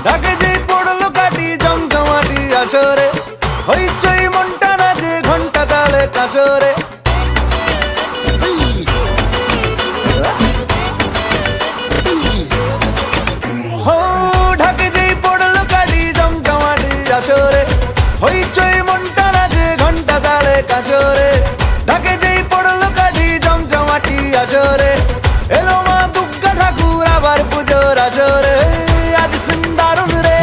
ঢাকে যেই পড়লো কাটি জমজমাটি আসরে, হইচই মনটা নাচে ঘন্টা তালে কাসরে। ঢাকে যেই পড়লো কাটি জমজমাটি আসরে, হইচই মনটা নাচে ঘন্টা তালে কাসরে। ঢাকে যেই পড়লো কাটি জমজমাটি আসরে, এলো মা দুর্গা ঠাকুর আবার পুজোর আসরে। আজ সিন্দারুন রে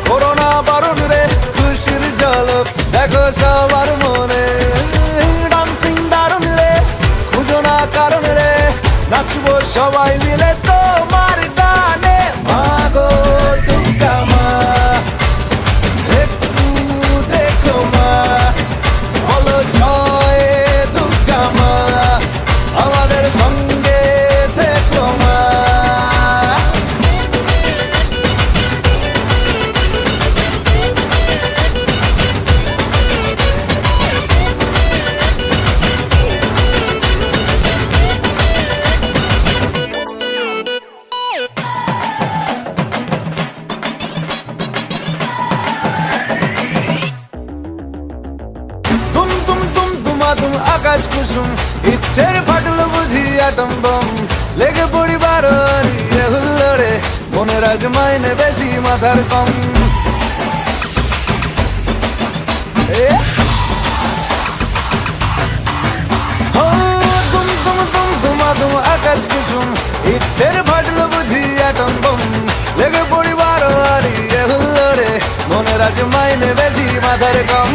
করোনা বারণ রে, খুশির ঝলক দেখো সবার মনে। ডান্সিং দারুন রে খুঁজো না কারণ রে, নাচবো সবাই মিলে তোমার গানে। মা গো দুর্গা মা একটু দেখো মা, বলো জয় দুর্গা মা, আমাদের সঙ্গে থেকো মা। তুম তুম তুম তুমাতুম আকাশ কুসুম, ইচ্ছের ফাটল বুঝি আটম বম। লেগে পড়ি বারোয়ারি হুল্লোড়ে, মনের আজ মাইনে বেশি মাথার কম। তুম তুম তুম তুমাতুম আকাশ কুসুম, ইচ্ছের ফাটল বুঝি আটম বম। লেগে পড়ি বারোয়ারি হুল্লোড়ে, মনের আজ মাইনে বেশি মাথার কম।